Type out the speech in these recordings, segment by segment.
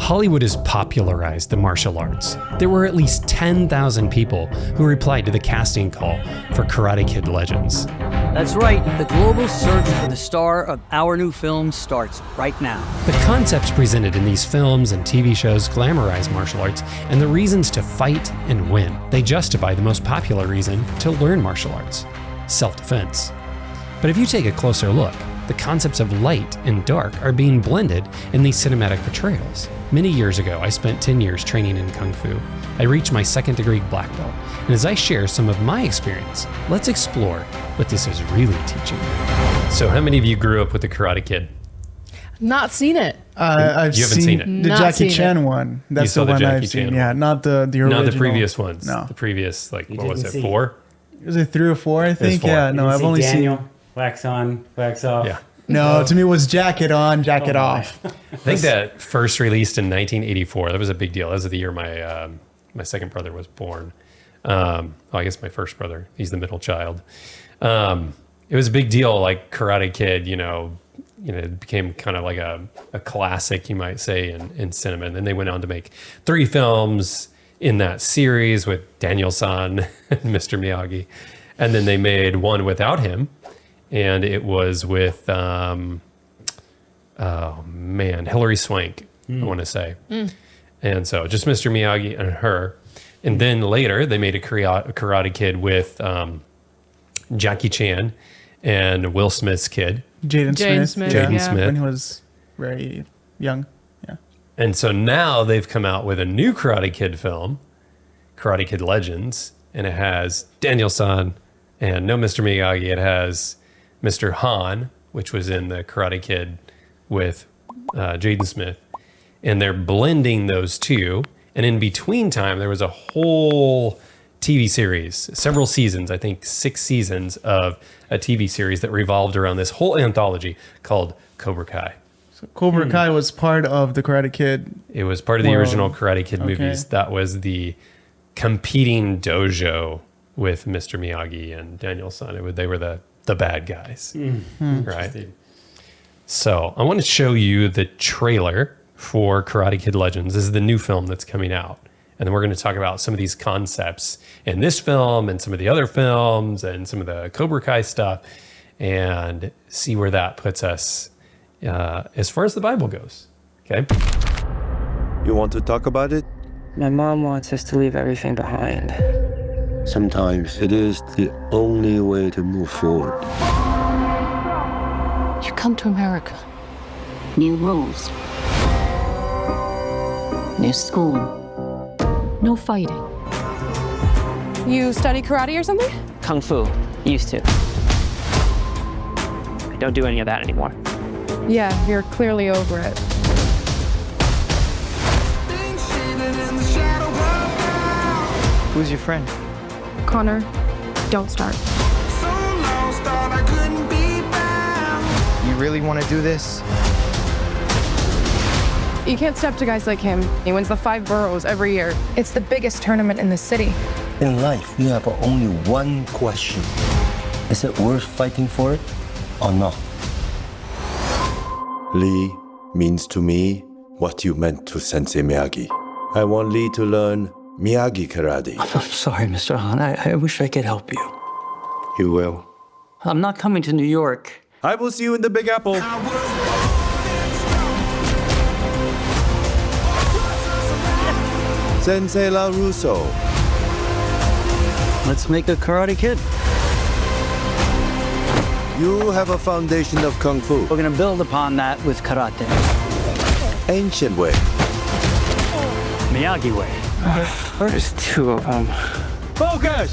Hollywood has popularized the martial arts. There were at least 10,000 people who replied to the casting call for Karate Kid Legends. That's right, the global search for the star of our new film starts right now. The concepts presented in these films and TV shows glamorize martial arts and the reasons to fight and win. They justify the most popular reason to learn martial arts: self-defense. But if you take a closer look, the concepts of light and dark are being blended in these cinematic portrayals. Many years ago, I spent 10 years training in Kung Fu. I reached my second-degree black belt, and as I share some of my experience, let's explore what this is really teaching. So how many of you grew up with the Karate Kid? Not seen it. You haven't seen it? The Jackie Chan one. That's the one I've seen. Yeah, not the original. Not the previous ones. No. The previous, what was it, 4? Was it 3 or 4, I think? 4. Yeah, no, I've only Daniel, seen... wax on, wax off. Yeah. No, to me it was jacket on, jacket off. I think that first released in 1984. That was a big deal. That was the year my second brother was born. I guess my first brother. He's the middle child. It was a big deal, like Karate Kid, it became kind of like a classic, you might say, in cinema. And then they went on to make 3 films in that series with Daniel-san and Mr. Miyagi. And then they made one without him. And it was with, Hilary Swank, I want to say. And so just Mr. Miyagi and her. And then later they made a Karate Kid with Jackie Chan and Will Smith's kid. Jaden Smith. Yeah. Smith. When he was very young. Yeah. And so now they've come out with a new Karate Kid film, Karate Kid Legends. And it has Daniel-san and no Mr. Miyagi. It has Mr. Han, which was in the Karate Kid with Jaden Smith. And they're blending those two. And in between time, there was a whole TV series, several seasons, I think 6 seasons of a TV series that revolved around this whole anthology called Cobra Kai. So Cobra Kai was part of the Karate Kid. It was part of the original Karate Kid movies. That was the competing dojo with Mr. Miyagi and Daniel-san. They were the bad guys, right? So I want to show you the trailer for Karate Kid Legends. This is the new film that's coming out. And then we're going to talk about some of these concepts in this film and some of the other films and some of the Cobra Kai stuff and see where that puts us as far as the Bible goes. Okay? You want to talk about it? My mom wants us to leave everything behind. Sometimes it is the only way to move forward. You come to America. New rules. New school. No fighting. You study karate or something? Kung Fu. Used to. I don't do any of that anymore. Yeah, you're clearly over it. Who's your friend? Connor, don't start. You really want to do this? You can't step to guys like him. He wins the 5 boroughs every year. It's the biggest tournament in the city. In life, you have only one question. Is it worth fighting for it or not? Lee means to me what you meant to Sensei Miyagi. I want Lee to learn Miyagi karate. I'm sorry, Mr. Han. I wish I could help you. You will. I'm not coming to New York. I will see you in the Big Apple. Sensei LaRusso. Let's make a Karate Kid. You have a foundation of Kung Fu. We're gonna build upon that with karate. Ancient way. Miyagi way. There's 2 of them. Focus!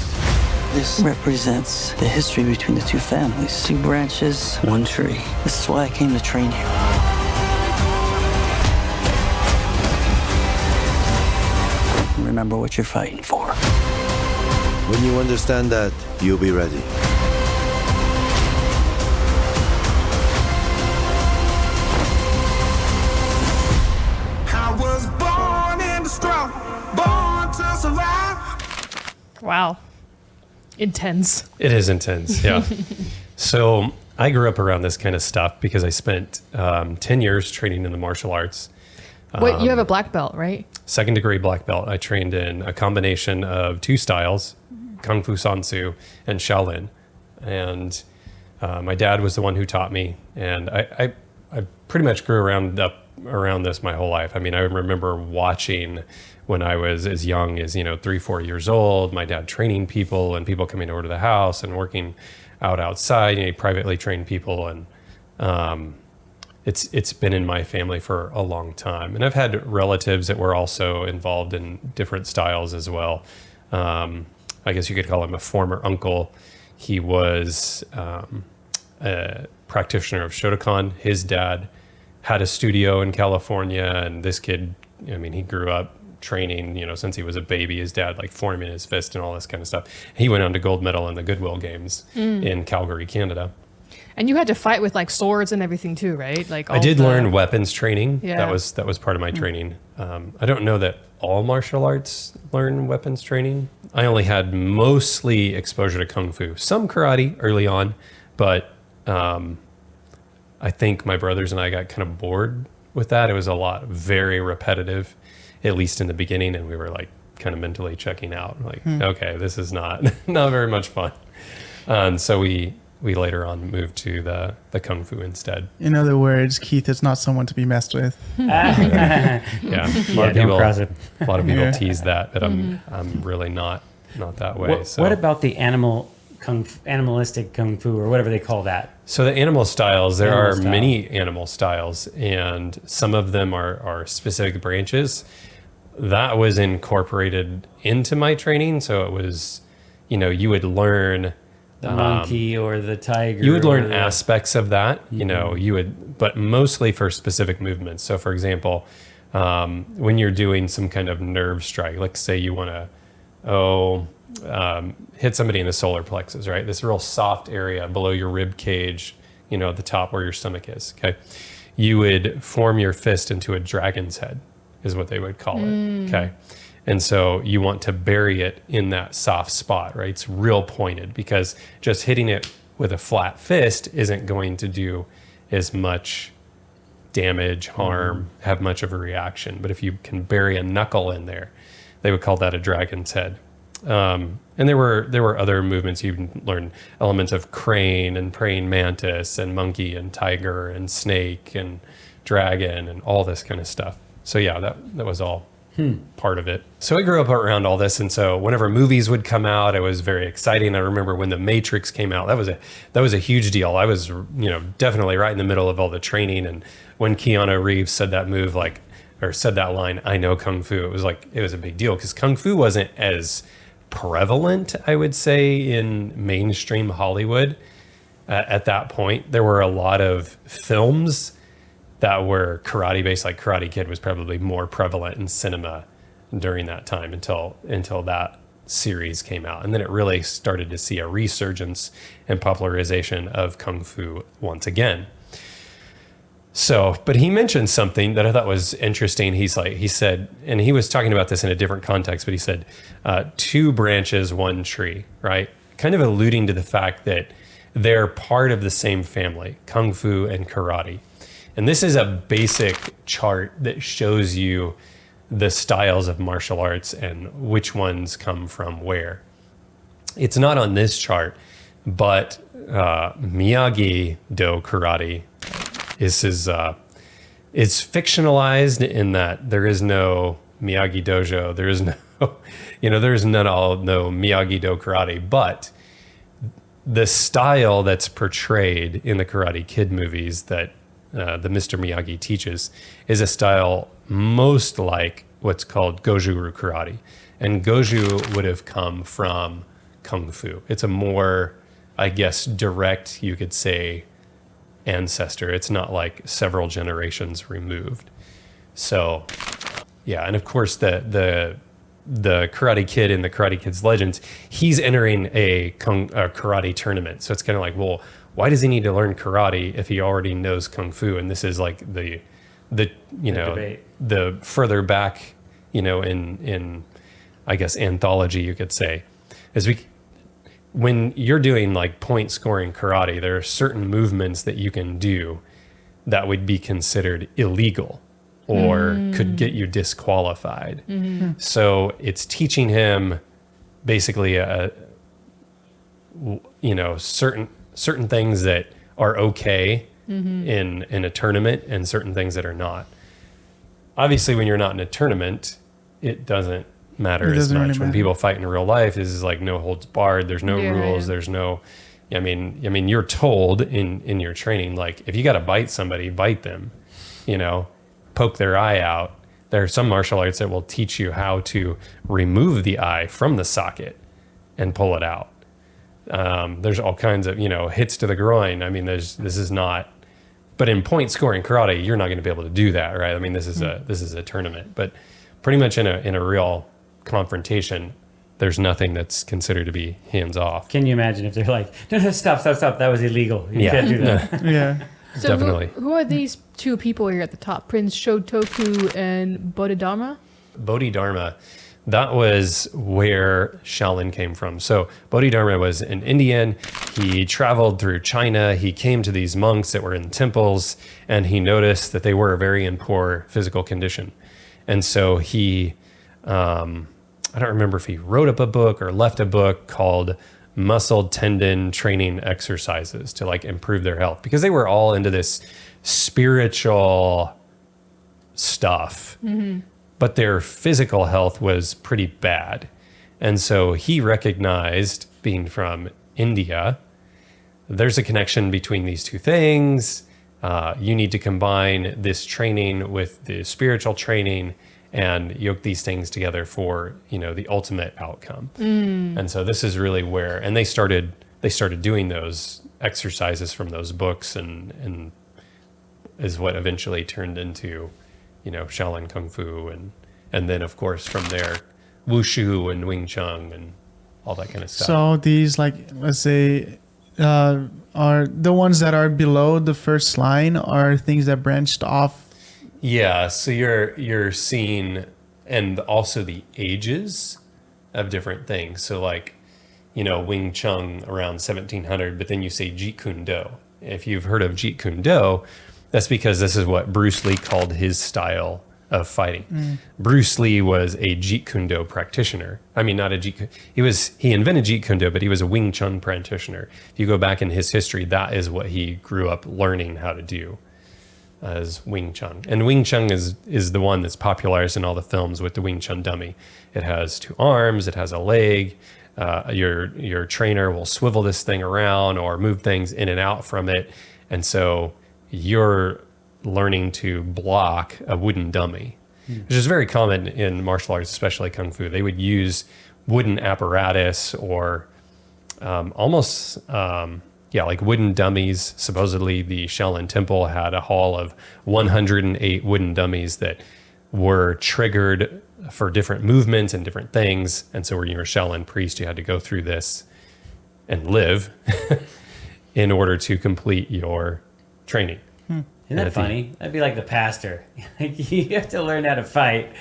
This represents the history between the 2 families. 2 branches, 1 tree. This is why I came to train you. Remember what you're fighting for. When you understand that, you'll be ready. I was born in the struggle, born to survive. Wow. Intense. It is intense, yeah. So I grew up around this kind of stuff because I spent 10 years training in the martial arts. Wait, you have a black belt, right? Second degree black belt. I trained in a combination of 2 styles, Kung Fu Sansu and Shaolin. And my dad was the one who taught me. And I pretty much grew around this my whole life. I mean, I remember watching when I was as young as, 3-4 years old, my dad training people and people coming over to the house and working outside, he privately trained people. And it's been in my family for a long time. And I've had relatives that were also involved in different styles as well. I guess you could call him a former uncle. He was a practitioner of Shotokan. His dad had a studio in California, and this kid, he grew up training, since he was a baby. His dad forming his fist and all this kind of stuff. He went on to gold medal in the Goodwill Games in Calgary, Canada. And you had to fight with swords and everything too, right? I did learn weapons training. Yeah. That was part of my training. I don't know that all martial arts learn weapons training. I only had mostly exposure to Kung Fu, some karate early on, but I think my brothers and I got kind of bored with that. It was a lot, very repetitive, at least in the beginning, and we were kind of mentally checking out. Okay, this is not very much fun. And so we later on moved to the Kung Fu instead. In other words, Keith is not someone to be messed with. Yeah, a lot of people tease that, but I'm really not that way. What about the animalistic Kung Fu, or whatever they call that? So the animal styles, there are many animal styles, and some of them are specific branches. That was incorporated into my training. So it was, you would learn the monkey or the tiger. You would learn aspects of that, but mostly for specific movements. So for example, when you're doing some kind of nerve strike, like say you want to, hit somebody in the solar plexus, right? This real soft area below your rib cage, at the top where your stomach is, okay? You would form your fist into a dragon's head, is what they would call it, okay? And so you want to bury it in that soft spot, right? It's real pointed, because just hitting it with a flat fist isn't going to do as much damage, harm, have much of a reaction. But if you can bury a knuckle in there, they would call that a dragon's head. And there were other movements. You can learn elements of crane and praying mantis and monkey and tiger and snake and dragon and all this kind of stuff. So yeah, that was all part of it. So I grew up around all this, and so whenever movies would come out, it was very exciting. I remember when The Matrix came out, that was a huge deal. I was definitely right in the middle of all the training, and when Keanu Reeves said that move, or said that line, "I know Kung Fu," it was a big deal, because Kung Fu wasn't as prevalent, I would say, in mainstream Hollywood at that point. There were a lot of films that were karate based, like Karate Kid was probably more prevalent in cinema during that time until that series came out. And then it really started to see a resurgence and popularization of Kung Fu once again. So, but he mentioned something that I thought was interesting. He said, and he was talking about this in a different context, but he said, 2 branches, 1 tree, right? Kind of alluding to the fact that they're part of the same family, Kung Fu and karate. And this is a basic chart that shows you the styles of martial arts and which ones come from where. It's not on this chart, but Miyagi-Do karate is fictionalized in that there is no Miyagi dojo, there is no, no Miyagi-Do karate, but the style that's portrayed in the Karate Kid movies that the Mr. Miyagi teaches is a style most like what's called Goju-Ryu karate. And Goju would have come from Kung Fu. It's a more, I guess, direct, you could say, ancestor. It's not like several generations removed. So, yeah, and of course the Karate Kid in the Karate Kid's Legends, he's entering a karate tournament. So it's kind of like, well, why does he need to learn karate if he already knows Kung Fu? And this is like the further back, in I guess anthology, you could say, when you're doing like point scoring karate, there are certain movements that you can do that would be considered illegal or could get you disqualified. So it's teaching him basically certain things that are okay in a tournament and certain things that are not. Obviously, when you're not in a tournament, it doesn't matter as much. Really when people fight in real life, this is like no holds barred. There's no rules. There's no. I mean, you're told in your training, like if you got to bite somebody, bite them. Poke their eye out. There are some martial arts that will teach you how to remove the eye from the socket and pull it out. There's all kinds of hits to the groin. I mean, this is not. But in point scoring karate, you're not going to be able to do that, right? I mean, this is a tournament, but pretty much in a real confrontation, there's nothing that's considered to be hands off. Can you imagine if they're like, no, stop, that was illegal. You can't do that. Yeah. So definitely. Who are these two people here at the top? Prince Shotoku and Bodhidharma? Bodhidharma, that was where Shaolin came from. So Bodhidharma was an Indian. He traveled through China. He came to these monks that were in temples, and he noticed that they were very in poor physical condition. And so he, I don't remember if he wrote up a book or left a book called Muscle Tendon Training Exercises to like improve their health, because they were all into this spiritual stuff, but their physical health was pretty bad. And so he recognized, being from India, there's a connection between these two things. You need to combine this training with the spiritual training and yoke these things together for, the ultimate outcome. And so this is really where, and they started doing those exercises from those books, and is what eventually turned into, Shaolin Kung Fu, and then of course from there, Wushu and Wing Chun and all that kind of stuff. So these, like, let's say, are the ones that are below the first line are things that branched off. Yeah, so you're seeing, and also the ages of different things. So like, Wing Chun around 1700, but then you say Jeet Kune Do. If you've heard of Jeet Kune Do, that's because this is what Bruce Lee called his style of fighting. Bruce Lee was a Jeet Kune Do practitioner. I mean, not a Jeet Kune. He invented Jeet Kune Do, but he was a Wing Chun practitioner. If you go back in his history, that is what he grew up learning how to do, as Wing Chun. And Wing Chun is the one that's popularized in all the films with the Wing Chun dummy. It has 2 arms, it has a leg. Your trainer will swivel this thing around or move things in and out from it. And so you're learning to block a wooden dummy, which is very common in martial arts, especially Kung Fu. They would use wooden apparatus or like wooden dummies. Supposedly the Shaolin Temple had a hall of 108 wooden dummies that were triggered for different movements and different things. And so when you were a Shaolin priest, you had to go through this and live in order to complete your training. Isn't that funny? That'd be like the pastor. You have to learn how to fight.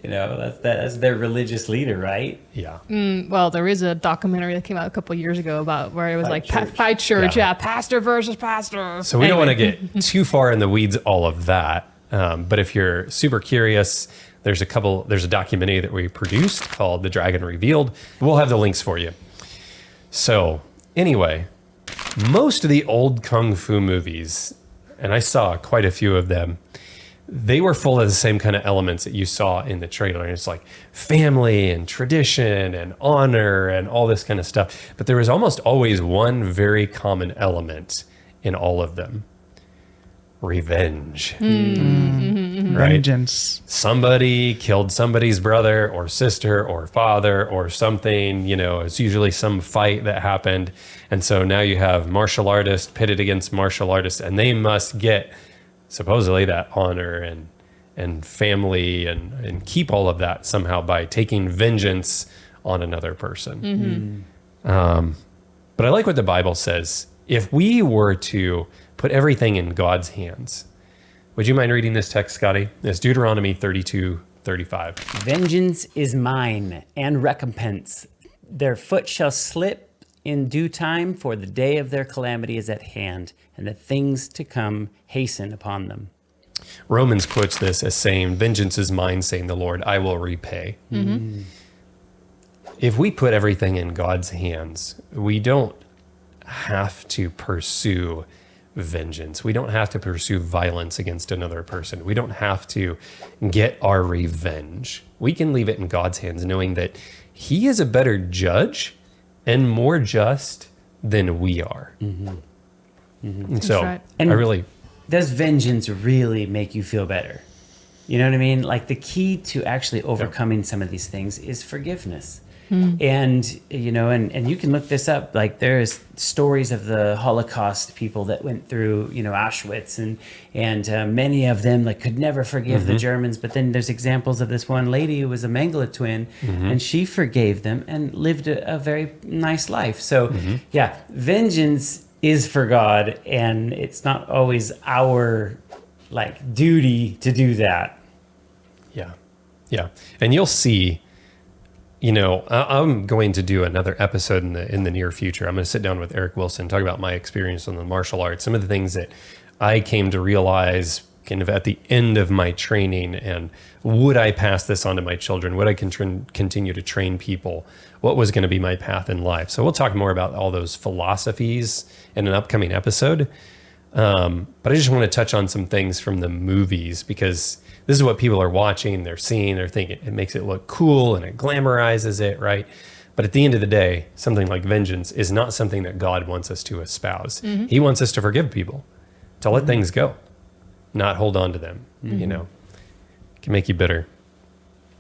That's their religious leader, right? Yeah. Well, there is a documentary that came out a couple of years ago about where it was fight church, pastor versus pastor. So we don't want to get too far in the weeds, all of that. But if you're super curious, there's a documentary that we produced called The Dragon Revealed. We'll have the links for you. So anyway, most of the old Kung Fu movies, and I saw quite a few of them, they were full of the same kind of elements that you saw in the trailer. And it's like family and tradition and honor and all this kind of stuff. But there was almost always one very common element in all of them. Revenge. Right? Vengeance. Somebody killed somebody's brother or sister or father or something. It's usually some fight that happened. And so now you have martial artists pitted against martial artists, and they must get supposedly that honor and family and keep all of that somehow by taking vengeance on another person. But I like what the Bible says. If we were to put everything in God's hands, would you mind reading this text, Scotty? It's Deuteronomy 32:35. Vengeance is mine and recompense. Their foot shall slip in due time, for the day of their calamity is at hand, and the things to come hasten upon them. Romans quotes this as saying, vengeance is mine, saying the Lord, I will repay. Mm-hmm. If we put everything in God's hands, we don't have to pursue vengeance. We don't have to pursue violence against another person. We don't have to get our revenge. We can leave it in God's hands, knowing that he is a better judge and more just than we are. Mm-hmm. Mm-hmm. And so right. I really... Does vengeance really make you feel better? You know what I mean? Like the key to actually overcoming some of these things is forgiveness. And, you know, and you can look this up. Like there's stories of the Holocaust people that went through, you know, Auschwitz and many of them like could never forgive the Germans. But then there's examples of this one lady who was a Mengele twin and she forgave them and lived a very nice life. So yeah, vengeance is for God, and it's not always our like duty to do that. Yeah. Yeah. And you'll see, you know, I'm going to do another episode in the near future. I'm going to sit down with Eric Wilson, talk about my experience on the martial arts, some of the things that I came to realize kind of at the end of my training, and would I pass this on to my children? Would I continue to train people? What was going to be my path in life? So we'll talk more about all those philosophies in an upcoming episode. But I just want to touch on some things from the movies, because this is what people are watching, they're seeing, they're thinking it makes it look cool and it glamorizes it, right? But at the end of the day, something like vengeance is not something that God wants us to espouse. He wants us to forgive people, to let things go, not hold on to them. You know, it can make you bitter.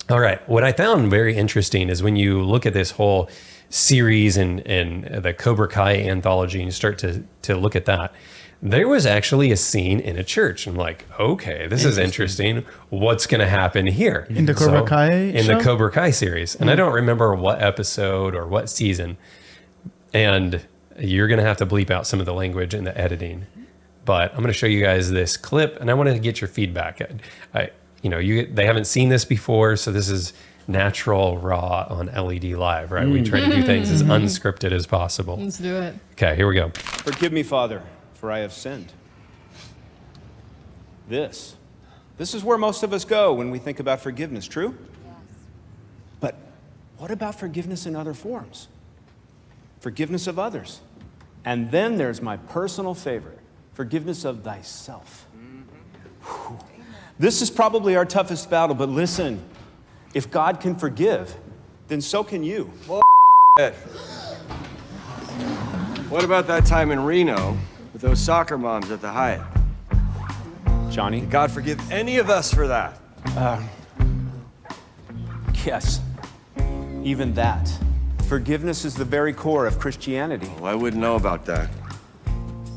All right. What I found very interesting is when you look at this whole series and the Cobra Kai anthology, and you start to look at that, there was actually a scene in a church. I'm like, okay, this is interesting. What's going to happen here? In the Cobra Kai In show? the Cobra Kai series. And I don't remember what episode or what season. And you're going to have to bleep out some of the language in the editing. But I'm going to show you guys this clip, and I wanted to get your feedback. They haven't seen this before, so this is natural, raw on LED Live, right? We try to do things as unscripted as possible. Let's do it. Okay, here we go. Forgive me, Father, for I have sinned. This is where most of us go when we think about forgiveness, true? Yes. But what about forgiveness in other forms? Forgiveness of others. And then there's my personal favorite, forgiveness of thyself. Whew. This is probably our toughest battle, but listen, if God can forgive, then so can you. What about that time in Reno with those soccer moms at the Hyatt? Johnny? Did God forgive any of us for that? Yes, even that. Forgiveness is the very core of Christianity. Well, I wouldn't know about that.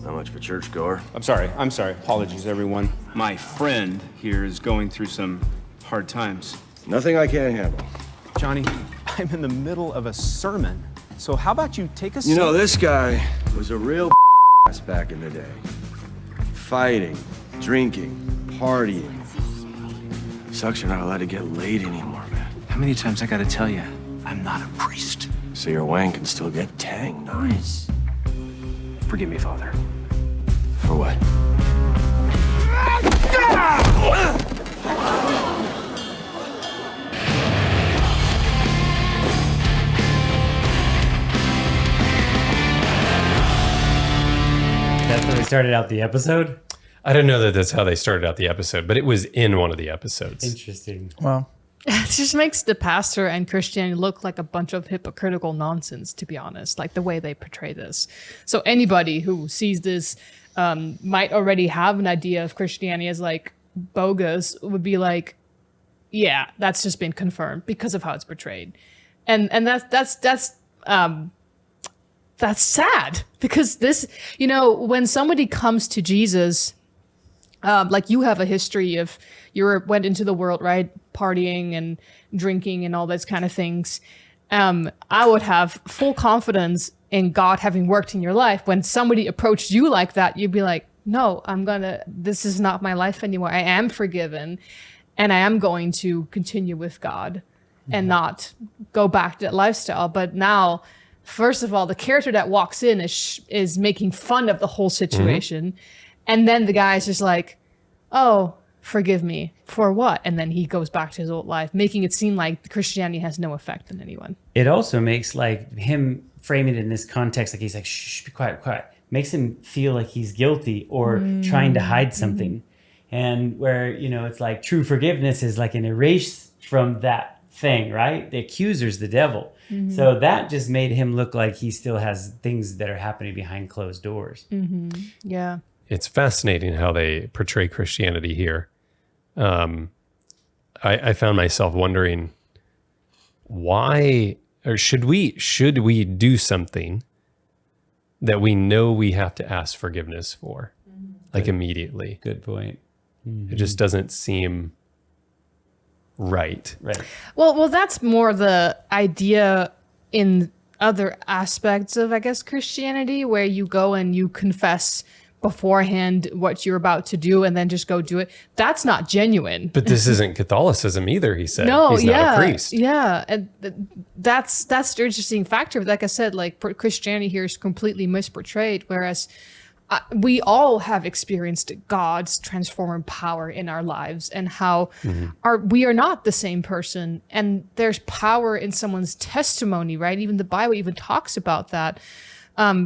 Not much of a churchgoer. I'm sorry. Apologies, everyone. My friend here is going through some hard times. Nothing I can't handle. Johnny, I'm in the middle of a sermon. So how about you take a seat? You know, this guy was a real ass back in the day. Fighting, drinking, partying. Sucks you're not allowed to get laid anymore, man. How many times I gotta tell you, I'm not a priest. So your wang can still get tang, nice. Forgive me, Father. For what? That's how they started out the episode? I don't know that that's how they started out the episode, but it was in one of the episodes. Interesting. Wow. It just makes the pastor and Christianity look like a bunch of hypocritical nonsense, to be honest, like the way they portray this. So anybody who sees this might already have an idea of Christianity as like bogus, would be like, yeah, that's just been confirmed because of how it's portrayed. And that's sad, because this, you know, when somebody comes to Jesus, like you have a history of, went into the world, right? Partying and drinking and all those kind of things. I would have full confidence in God having worked in your life. When somebody approached you like that, you'd be like, no, this is not my life anymore. I am forgiven, and I am going to continue with God and not go back to that lifestyle. But now, first of all, the character that walks in is making fun of the whole situation. And then the guy is just like, oh, forgive me for what? And then he goes back to his old life, making it seem like Christianity has no effect on anyone. It also makes like him framing it in this context, like he's like, shh, be quiet, quiet. Makes him feel like he's guilty or trying to hide something. And where, you know, it's like true forgiveness is like an erase from that thing, right? The accuser's the devil. So that just made him look like he still has things that are happening behind closed doors. Yeah. It's fascinating how they portray Christianity here. I found myself wondering why, or should we do something that we know we have to ask forgiveness for, like immediately? Good point. It just doesn't seem right. Right. Well, that's more the idea in other aspects of, I guess, Christianity, where you go and you confess beforehand what you're about to do and then just go do it. That's not genuine. But this isn't Catholicism either, he said. No, he's not a priest. Yeah. And that's the interesting factor. Like I said, like Christianity here is completely misportrayed, whereas we all have experienced God's transforming power in our lives and how we are not the same person. And there's power in someone's testimony, right? Even the Bible even talks about that.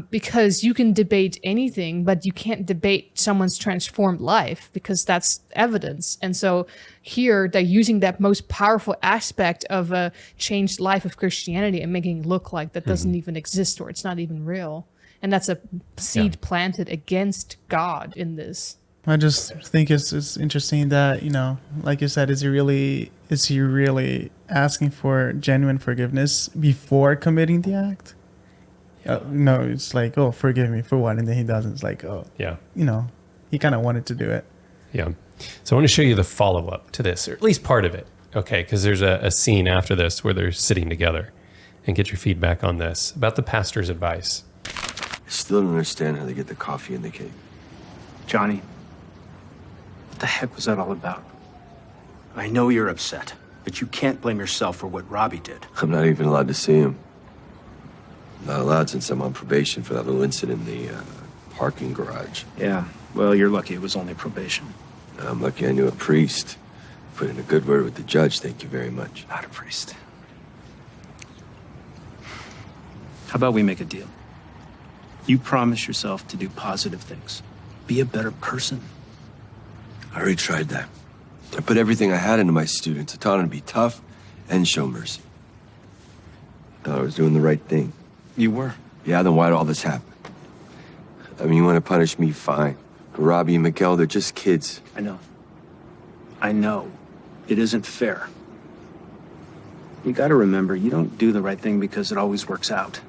Because you can debate anything, but you can't debate someone's transformed life because that's evidence. And so here they're using that most powerful aspect of a changed life of Christianity and making it look like that doesn't even exist or it's not even real. And that's a seed planted against God in this. I just think it's interesting that, you know, like you said, is he really asking for genuine forgiveness before committing the act? No, it's like, oh, forgive me for what? And then he doesn't. It's like, oh, yeah, you know, he kind of wanted to do it. Yeah. So I want to show you the follow-up to this, or at least part of it. Okay, because there's a scene after this where they're sitting together, and get your feedback on this about the pastor's advice. I still don't understand how they get the coffee and the cake. Johnny, what the heck was that all about? I know you're upset, but you can't blame yourself for what Robbie did. I'm not even allowed to see him. Not allowed since I'm on probation for that little incident in the parking garage. Yeah, well, you're lucky it was only probation. I'm lucky I knew a priest. Put in a good word with the judge, thank you very much. Not a priest. How about we make a deal? You promise yourself to do positive things. Be a better person. I already tried that. I put everything I had into my students. I taught them to be tough and show mercy. Thought I was doing the right thing. You were? Yeah, then why'd all this happen? I mean, you want to punish me, fine. But Robbie and Miguel, they're just kids. I know. I know. It isn't fair. You gotta remember, you don't do the right thing because it always works out.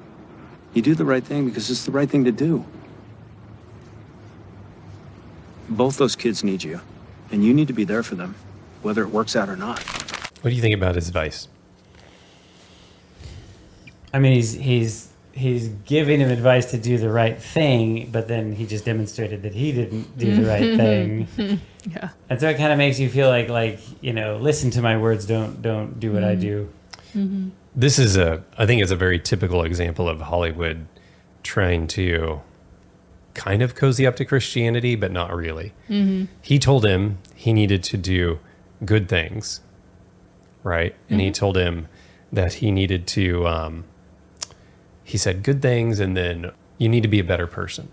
You do the right thing because it's the right thing to do. Both those kids need you, and you need to be there for them, whether it works out or not. What do you think about his advice? I mean, he's giving him advice to do the right thing, but then he just demonstrated that he didn't do the right thing. Yeah. And so it kind of makes you feel like, you know, listen to my words, don't do what I do. Mm-hmm. This is I think it's a very typical example of Hollywood trying to kind of cozy up to Christianity, but not really. Mm-hmm. He told him he needed to do good things, right? And he told him that he needed to, he said good things, and then you need to be a better person.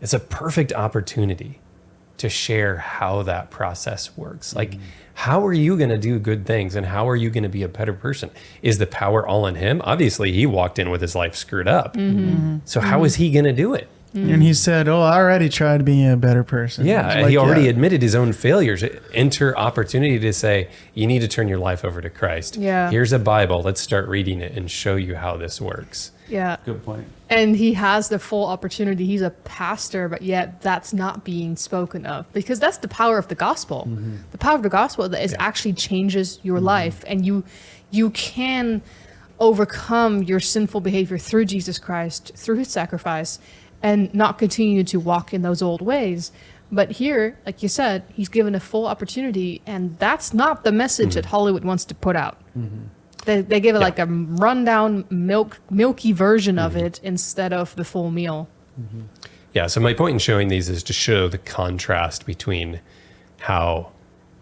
It's a perfect opportunity to share how that process works. Like, how are you going to do good things, and how are you going to be a better person? Is the power all in him? Obviously, he walked in with his life screwed up. So how is he going to do it? And he said, oh, I already tried being a better person. Yeah, he already admitted his own failures. Enter opportunity to say, you need to turn your life over to Christ. Yeah. Here's a Bible. Let's start reading it and show you how this works. Yeah. Good point. And he has the full opportunity. He's a pastor, but yet that's not being spoken of, because that's the power of the gospel. The power of the gospel that is actually changes your life, and you can overcome your sinful behavior through Jesus Christ, through his sacrifice, and not continue to walk in those old ways. But here, like you said, he's given a full opportunity, and that's not the message that Hollywood wants to put out. They give it like a rundown, milky version of it instead of the full meal. Yeah, so my point in showing these is to show the contrast between how,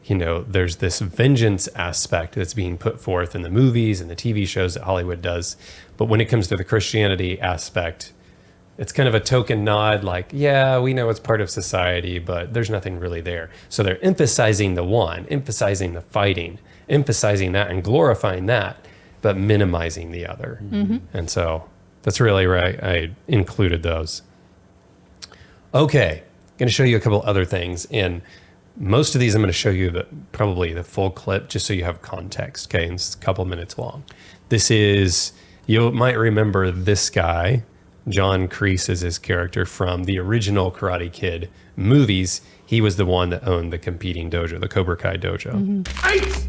there's this vengeance aspect that's being put forth in the movies and the TV shows that Hollywood does. But when it comes to the Christianity aspect, it's kind of a token nod, like, yeah, we know it's part of society, but there's nothing really there. So they're emphasizing the one, emphasizing the fighting, emphasizing that and glorifying that, but minimizing the other. Mm-hmm. And so that's really right. I included those. Okay, going to show you a couple other things. And most of these I'm going to show you probably the full clip just so you have context. Okay, and it's a couple minutes long. This is, you might remember this guy. John Kreese is his character from the original Karate Kid movies. He was the one that owned the competing dojo, the Cobra Kai dojo. Mm-hmm.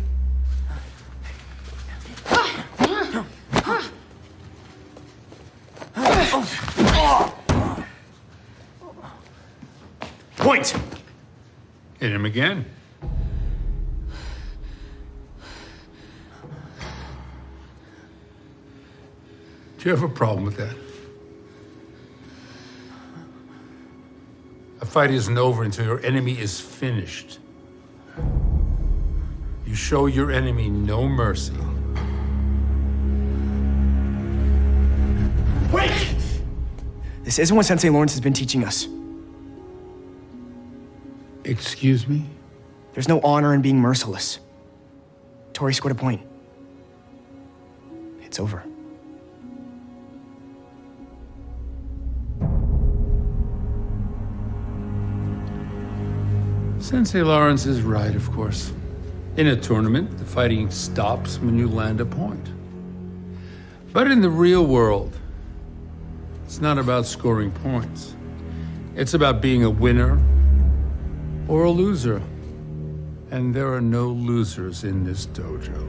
Point! Hit him again. Do you have a problem with that? A fight isn't over until your enemy is finished. You show your enemy no mercy. Wait! This isn't what Sensei Lawrence has been teaching us. Excuse me? There's no honor in being merciless. Tori scored a point. It's over. Sensei Lawrence is right, of course. In a tournament, the fighting stops when you land a point. But in the real world, it's not about scoring points. It's about being a winner or a loser. And there are no losers in this dojo.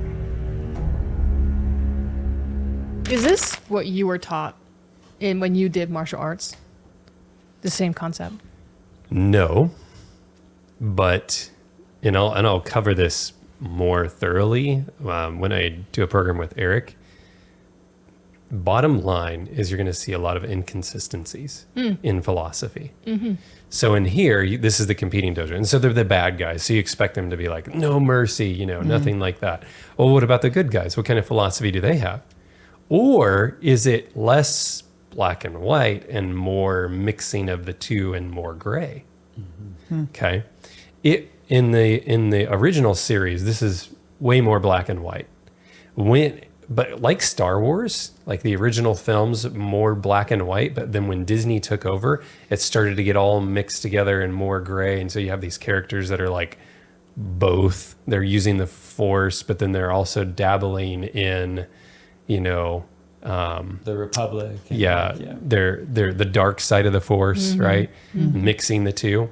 Is this what you were taught when you did martial arts? The same concept? No, but I'll cover this more thoroughly when I do a program with Eric. Bottom line is you're going to see a lot of inconsistencies in philosophy. Mm-hmm. So in here, this is the competing dojo. And so they're the bad guys. So you expect them to be like, no mercy, nothing like that. Well, what about the good guys? What kind of philosophy do they have? Or is it less black and white and more mixing of the two and more gray? Mm-hmm. Okay. In the original series, this is way more black and white. But like Star Wars, like the original films, more black and white. But then when Disney took over, it started to get all mixed together and more gray. And so you have these characters that are like both. They're using the Force, but then they're also dabbling in, the Republic. They're the dark side of the Force, Mm-hmm. right? Mm-hmm. Mixing the two.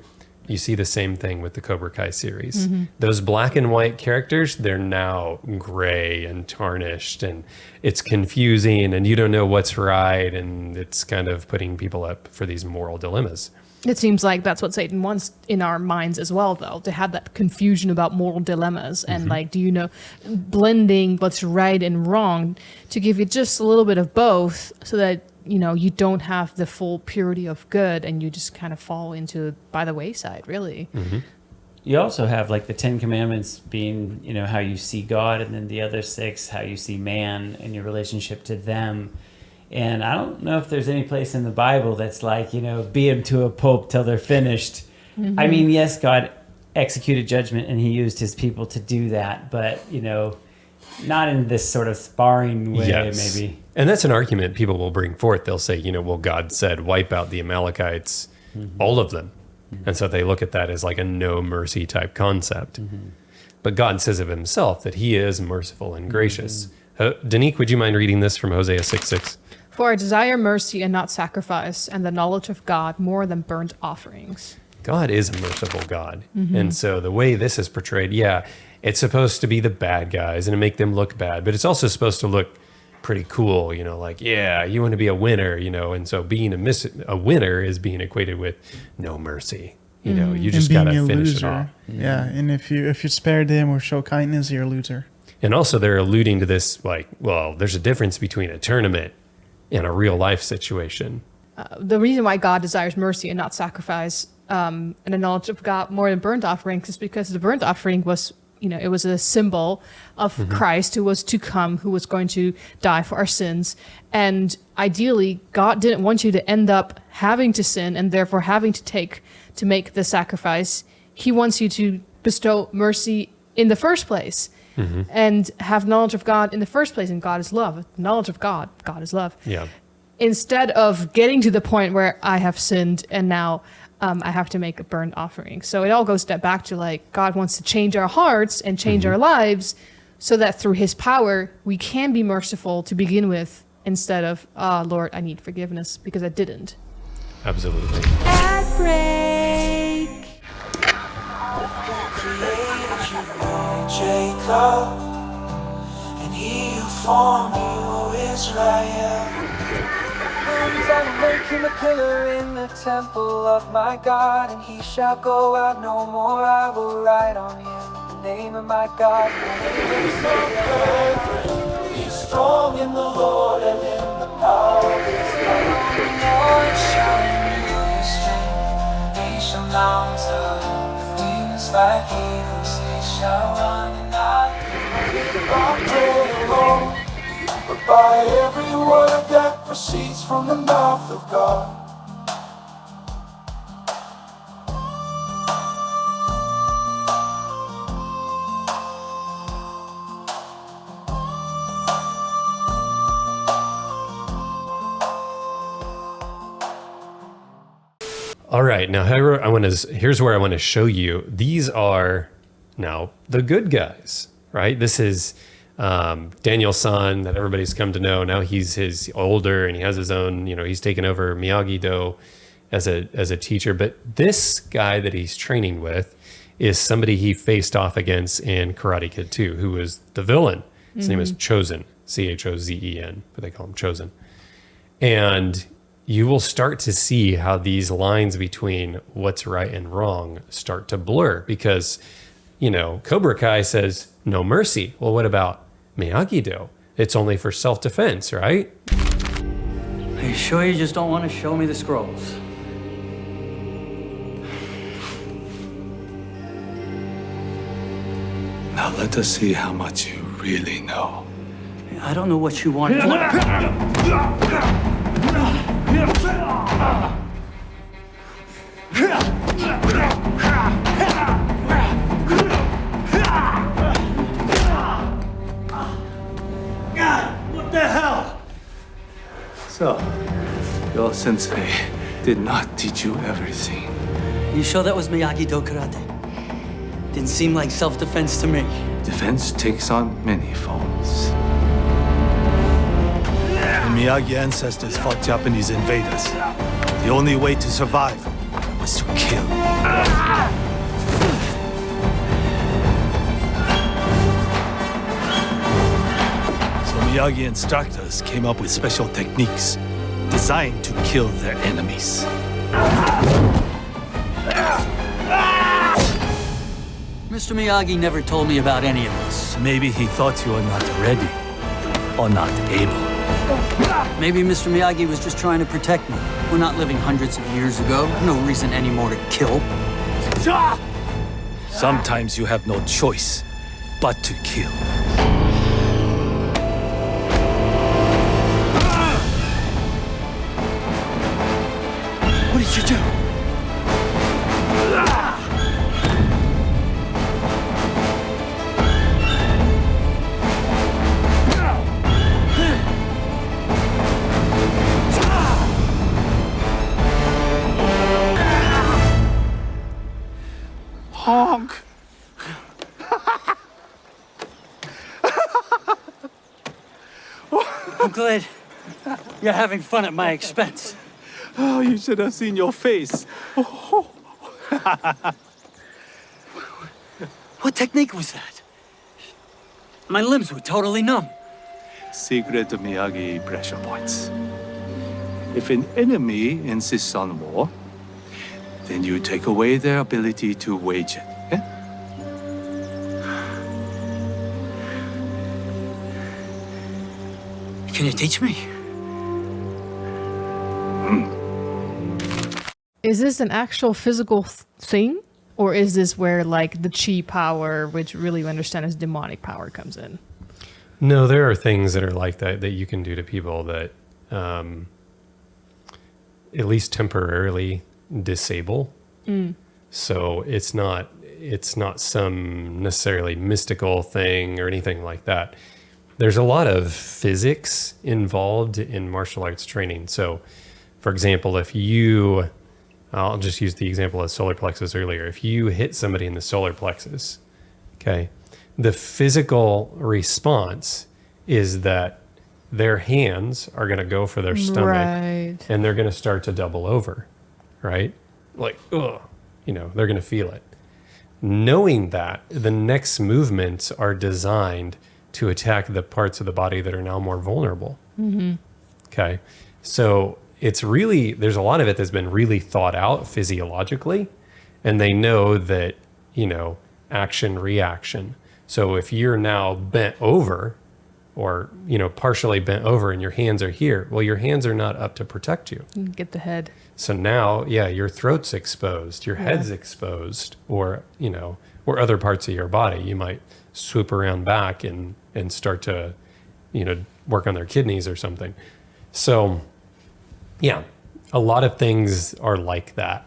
You see the same thing with the Cobra Kai series. Mm-hmm. Those black and white characters, they're now gray and tarnished, and it's confusing, and you don't know what's right, and it's kind of putting people up for these moral dilemmas. It seems like that's what Satan wants in our minds as well, though, to have that confusion about moral dilemmas and blending what's right and wrong to give you just a little bit of both so that you don't have the full purity of good and you just kind of fall into by the wayside, really. Mm-hmm. You also have like the 10 Commandments being, how you see God, and then the other 6, how you see man and your relationship to them. And I don't know if there's any place in the Bible that's like, be them to a pulp till they're finished. Mm-hmm. I mean, yes, God executed judgment and he used his people to do that, but, not in this sort of sparring way, maybe. And that's an argument people will bring forth. They'll say, God said, wipe out the Amalekites, all of them. Mm-hmm. And so they look at that as like a no mercy type concept. Mm-hmm. But God says of himself that he is merciful and gracious. Mm-hmm. Danique, would you mind reading this from Hosea 6:6? For I desire mercy and not sacrifice, and the knowledge of God more than burnt offerings. God is a merciful God. Mm-hmm. And so the way this is portrayed, it's supposed to be the bad guys and to make them look bad, but it's also supposed to look pretty cool, you want to be a winner, and so being a winner is being equated with no mercy. You just got to finish it off. Yeah, and if you spare them or show kindness, you're a loser. And also they're alluding to this there's a difference between a tournament and a real life situation. The reason why God desires mercy and not sacrifice and the knowledge of God more than burnt offerings is because the burnt offering was, it was a symbol of Christ who was to come, who was going to die for our sins. And ideally, God didn't want you to end up having to sin and therefore having to make the sacrifice. He wants you to bestow mercy in the first place and have knowledge of God in the first place. And God is love. Knowledge of God is love. Yeah. Instead of getting to the point where I have sinned and now I have to make a burnt offering. So it all goes back to like God wants to change our hearts and change our lives so that through his power, we can be merciful to begin with instead of, Lord, I need forgiveness because I didn't. Absolutely. Ad break. Jacob, and he who formed you, Israel. I will make him a pillar in the temple of my God, and he shall go out no more. I will write on him the name of my God. He's strong in the Lord and in the power of his might. The Lord shall renew his strength. They shall mount up with wings like eagles. They shall run and not be weary. But by every word that proceeds from the mouth of God. All right, now here's where I want to show you. These are now the good guys, right? This is Daniel's son that everybody's come to know. Now he's older and he has his own, he's taken over Miyagi-Do as a teacher. But this guy that he's training with is somebody he faced off against in Karate Kid 2, who was the villain. His name is Chozen, Chozen, but they call him Chozen. And you will start to see how these lines between what's right and wrong start to blur because, Cobra Kai says no mercy. Well, what about Miyagi-Do? It's only for self-defense, right? Are you sure you just don't want to show me the scrolls? Now let us see how much you really know. I don't know what you want. What the hell? So, your sensei did not teach you everything. You sure that was Miyagi-Do karate? Didn't seem like self-defense to me. Defense takes on many forms. The Miyagi ancestors fought Japanese invaders. The only way to survive was to kill. So Miyagi instructors came up with special techniques designed to kill their enemies. Mr. Miyagi never told me about any of this. Maybe he thought you were not ready or not able. Maybe Mr. Miyagi was just trying to protect me. We're not living hundreds of years ago. No reason anymore to kill. Sometimes you have no choice but to kill. What did you do? Honk! I'm glad you're having fun at my expense. Oh, you should have seen your face. What technique was that? My limbs were totally numb. Secret Miyagi pressure points. If an enemy insists on war, then you take away their ability to wage it. Eh? Can you teach me? Is this an actual physical thing? Or is this where like the chi power, which really we understand as demonic power, comes in? No, there are things that are like that you can do to people that at least temporarily disable. So it's not some necessarily mystical thing or anything like that. There's a lot of physics involved in martial arts training. So, for example, I'll just use the example of solar plexus earlier. If you hit somebody in the solar plexus, okay, the physical response is that their hands are going to go for their stomach and they're going to start to double over, right? Like, ugh, they're going to feel it. Knowing that, the next movements are designed to attack the parts of the body that are now more vulnerable. Okay, so there's a lot of it that's been really thought out physiologically, and they know that, action, reaction. So if you're now bent over or, partially bent over and your hands are here, well, your hands are not up to protect you. Get the head. So now, your throat's exposed, your head's exposed, or, or other parts of your body. You might swoop around back and start to, work on their kidneys or something. So, yeah, a lot of things are like that.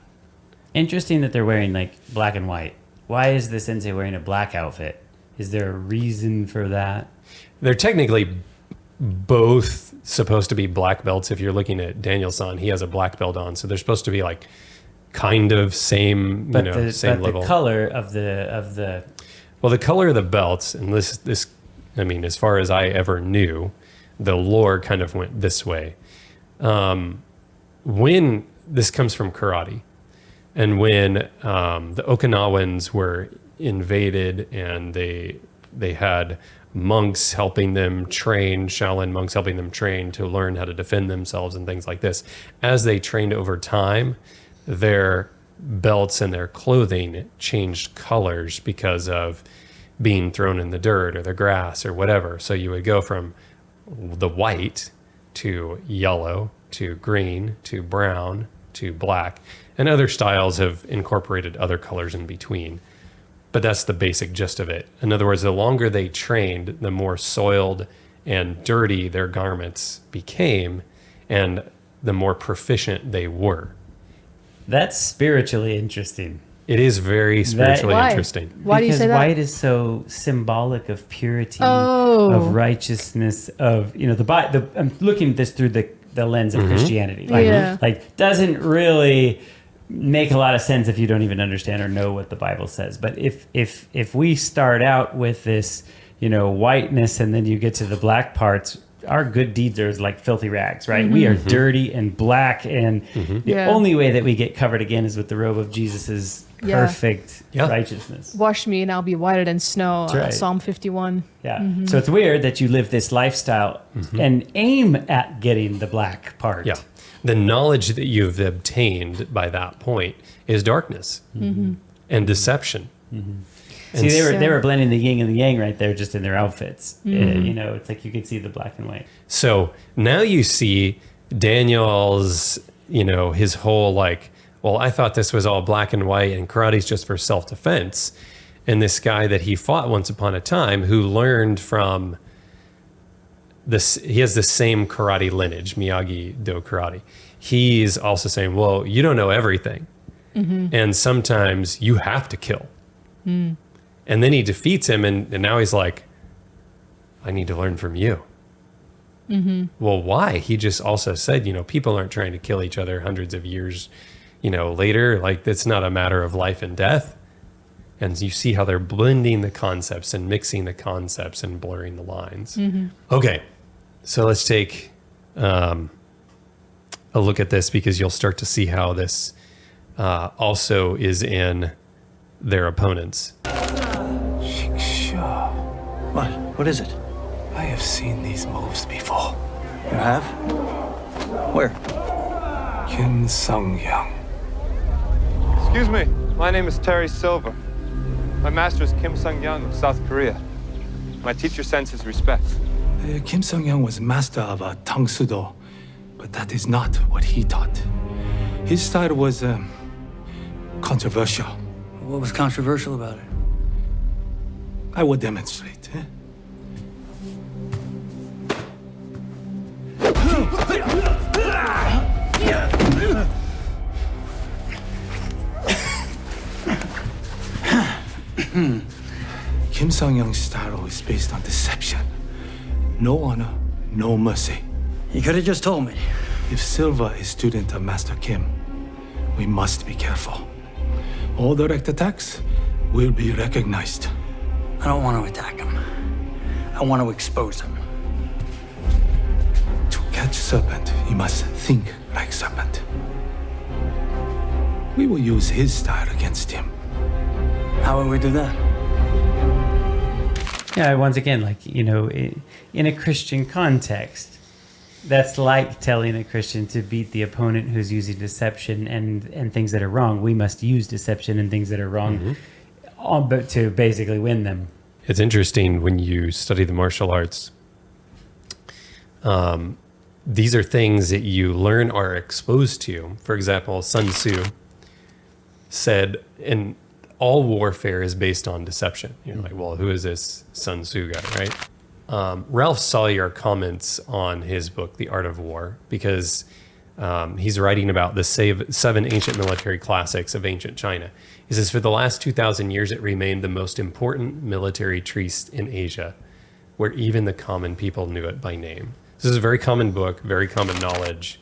Interesting that they're wearing like black and white. Why is the sensei wearing a black outfit? Is there a reason for that? They're technically both supposed to be black belts. If you're looking at Daniel-san, he has a black belt on, so they're supposed to be like kind of same, same level. The color of the well, the color of the belts, and this, I mean, as far as I ever knew, the lore kind of went this way. When this comes from karate, and when the Okinawans were invaded and they had monks helping them train, Shaolin monks helping them train to learn how to defend themselves and things like this. As they trained over time, their belts and their clothing changed colors because of being thrown in the dirt or the grass or whatever. So you would go from the white to yellow to green to brown to black, and other styles have incorporated other colors in between. But that's the basic gist of it. In other words, the longer they trained, the more soiled and dirty their garments became, and the more proficient they were. That's spiritually interesting. It is very spiritually interesting. Why do you say that? White is so symbolic of purity, of righteousness, of I'm looking at this through the lens of Christianity. Like doesn't really make a lot of sense if you don't even understand or know what the Bible says. But if we start out with this, whiteness, and then you get to the black parts, our good deeds are like filthy rags, right? We are dirty and black, and the only way that we get covered again is with the robe of Jesus's perfect righteousness. Wash me and I'll be whiter than snow. Right. Psalm 51. Yeah. So it's weird that you live this lifestyle and aim at getting the black part. Yeah. The knowledge that you've obtained by that point is darkness and deception. See, they were blending the yin and the yang right there, just in their outfits. It's like you could see the black and white. So now you see Daniel's, his whole I thought this was all black and white and karate's just for self-defense. And this guy that he fought once upon a time who learned from this, he has the same karate lineage, Miyagi-Do karate. He's also saying, well, you don't know everything. And sometimes you have to kill. And then he defeats him, and now he's like, I need to learn from you. Well, why? He just also said, people aren't trying to kill each other hundreds of years, later. Like, it's not a matter of life and death. And you see how they're blending the concepts and mixing the concepts and blurring the lines. Okay, so let's take a look at this, because you'll start to see how this also is in their opponents. What? What is it? I have seen these moves before. You have? Where? Kim Sung-young. Excuse me, my name is Terry Silver. My master is Kim Sung-young of South Korea. My teacher sends his respects. Kim Sung-young was master of Tang Sudo, but that is not what he taught. His style was controversial. What was controversial about it? I will demonstrate. Kim Sung-young's style is based on deception. No honor, no mercy. You could have just told me. If Silva is student of Master Kim, we must be careful. All direct attacks will be recognized. I don't want to attack him. I want to expose him. To catch serpent, you must think like serpent. We will use his style against him. How will we do that? Yeah, once again, like, you know, in a Christian context, that's like telling a Christian to beat the opponent who's using deception and things that are wrong. We must use deception and things that are wrong but to basically win them. It's interesting when you study the martial arts. These are things that you learn or are exposed to. For example, Sun Tzu said, and all warfare is based on deception. You're like, well, who is this Sun Tzu guy, right? Ralph Sawyer comments on his book, The Art of War, because he's writing about the 7 ancient military classics of ancient China. He says, for the last 2,000 years, it remained the most important military treatise in Asia, where even the common people knew it by name. This is a very common book, very common knowledge.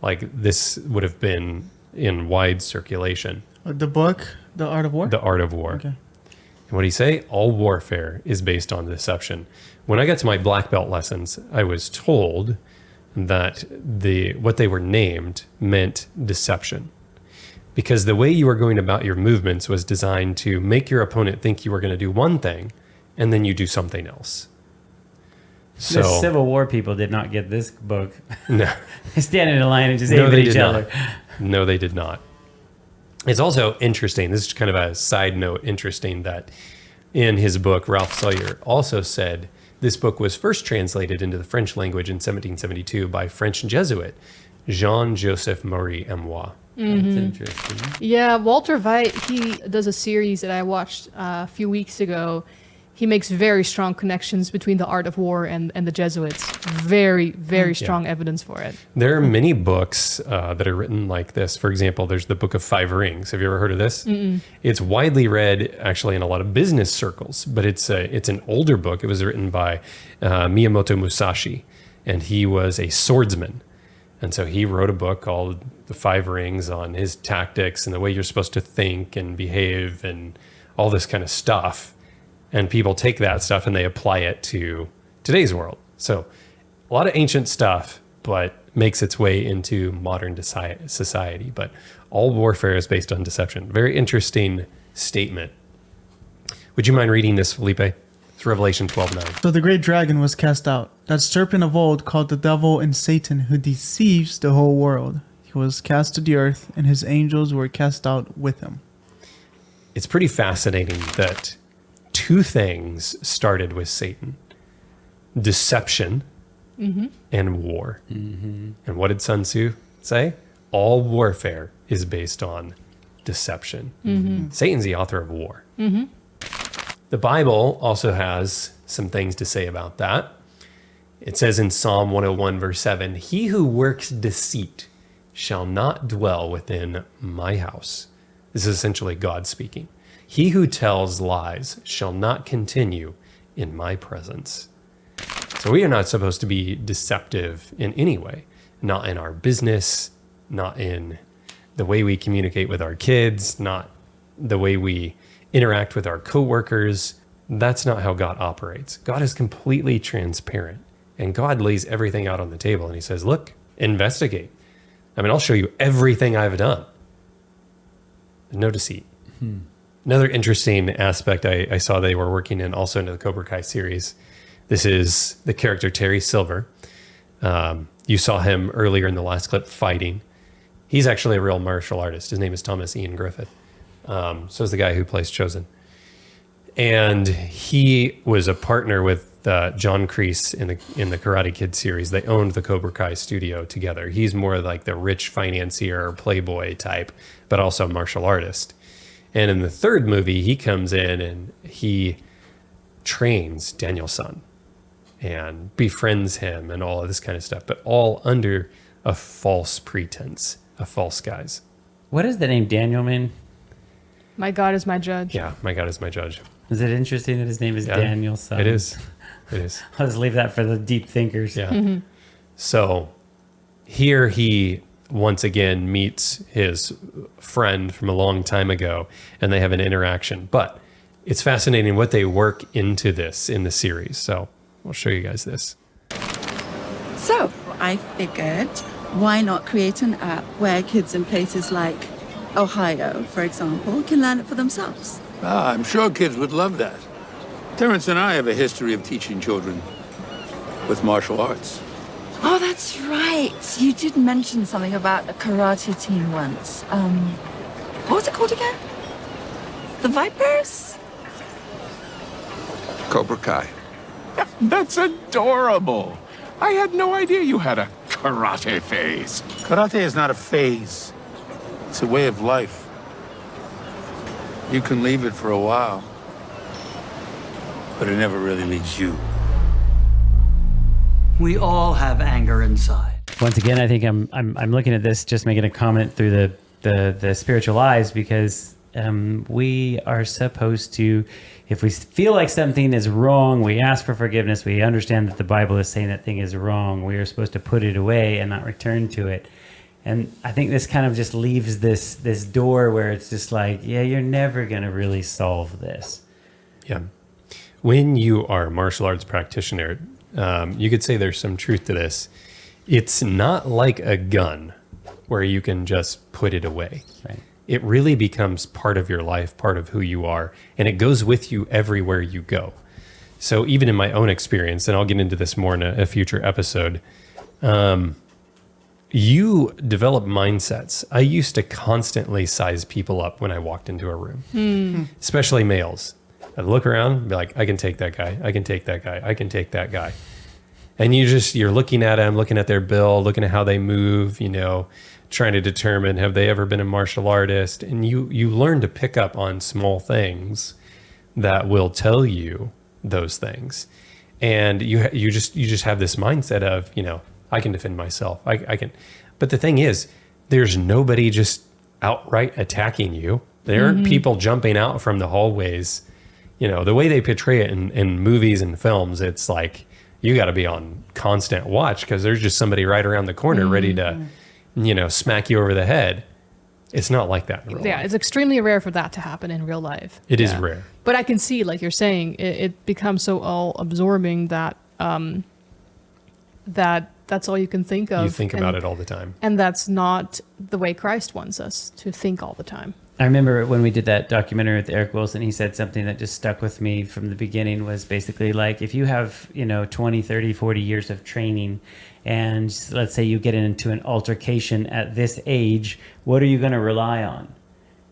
Like, this would have been in wide circulation. The book, The Art of War? The Art of War. Okay. And what did he say? All warfare is based on deception. When I got to my black belt lessons, I was told that what they were named meant deception. Because the way you were going about your movements was designed to make your opponent think you were going to do one thing, and then you do something else. So, the Civil War people did not get this book. No. They stand in a line and just aim at each other. No, they did not. It's also interesting, this is kind of a side note, interesting that in his book, Ralph Sawyer also said this book was first translated into the French language in 1772 by French Jesuit Jean-Joseph Marie Emois. That's interesting. Yeah, Walter Veit, he does a series that I watched a few weeks ago. He makes very strong connections between the Art of War and the Jesuits. Very, very strong evidence for it. There are many books that are written like this. For example, there's the Book of Five Rings. Have you ever heard of this? Mm-mm. It's widely read, actually, in a lot of business circles, but it's an older book. It was written by Miyamoto Musashi, and he was a swordsman. And so he wrote a book called The Five Rings on his tactics and the way you're supposed to think and behave and all this kind of stuff. And people take that stuff and they apply it to today's world. So a lot of ancient stuff, but makes its way into modern society. But all warfare is based on deception. Very interesting statement. Would you mind reading this, Felipe? It's Revelation 12:9. So the great dragon was cast out, that serpent of old called the devil and Satan, who deceives the whole world. He was cast to the earth, and his angels were cast out with him. It's pretty fascinating that 2 things started with Satan: deception and war. And what did Sun Tzu say? All warfare is based on deception. Satan's the author of war. The Bible also has some things to say about that. It says in Psalm 101, verse 7, he who works deceit shall not dwell within my house. This is essentially God speaking. He who tells lies shall not continue in my presence. So we are not supposed to be deceptive in any way, not in our business, not in the way we communicate with our kids, not the way we interact with our coworkers. That's not how God operates. God is completely transparent, and God lays everything out on the table, and he says, look, investigate. I mean, I'll show you everything I've done. No deceit. Another interesting aspect I saw they were working in also into the Cobra Kai series. This is the character Terry Silver. You saw him earlier in the last clip fighting. He's actually a real martial artist. His name is Thomas Ian Griffith. So is the guy who plays Chosen. And he was a partner with the John Kreese in the Karate Kid series. They owned the Cobra Kai studio together. He's more like the rich financier, playboy type, but also a martial artist. And in the third movie, he comes in and he trains Daniel-san and befriends him and all of this kind of stuff, but all under a false pretense, a false guise. What does the name Daniel mean? My God is my judge. Yeah, my God is my judge. Is it interesting that his name is Daniel-san? It is. It is. I'll just leave that for the deep thinkers. Yeah. Mm-hmm. So here he once again meets his friend from a long time ago, and they have an interaction. But it's fascinating what they work into this in the series. So I'll show you guys this. So I figured, why not create an app where kids in places like Ohio, for example, can learn it for themselves? I'm sure kids would love that. Terrence and I have a history of teaching children with martial arts. Oh, that's right. You did mention something about a karate team once. What was it called again? The Vipers? Cobra Kai. That's adorable. I had no idea you had a karate phase. Karate is not a phase. It's a way of life. You can leave it for a while, but it never really leaves you. We all have anger inside. Once again, I think I'm looking at this, just making a comment through the spiritual eyes, because we are supposed to, if we feel like something is wrong, we ask for forgiveness. We understand that the Bible is saying that thing is wrong. We are supposed to put it away and not return to it. And I think this kind of just leaves this door where it's just like, yeah, you're never going to really solve this. Yeah. When you are a martial arts practitioner, you could say there's some truth to this. It's not like a gun where you can just put it away. Right. It really becomes part of your life, part of who you are, and it goes with you everywhere you go. So even in my own experience, and I'll get into this more in a future episode, you develop mindsets. I used to constantly size people up when I walked into a room, especially males. I'd look around and be like, I can take that guy. I can take that guy. I can take that guy. And you're looking at them, looking at their build, looking at how they move, trying to determine, have they ever been a martial artist? And you learn to pick up on small things that will tell you those things. And you just have this mindset of, I can defend myself. I can. But the thing is, there's nobody just outright attacking you. There aren't people jumping out from the hallways. The way they portray it in movies and films, it's like you got to be on constant watch because there's just somebody right around the corner ready to, smack you over the head. It's not like that in real life. It's extremely rare for that to happen in real life. It is rare. But I can see, like you're saying, it becomes so all-absorbing that that's all you can think of. You think about it all the time. And that's not the way Christ wants us to think all the time. I remember when we did that documentary with Eric Wilson, he said something that just stuck with me from the beginning, was basically like, if you have, 20, 30, 40 years of training, and let's say you get into an altercation at this age, what are you going to rely on?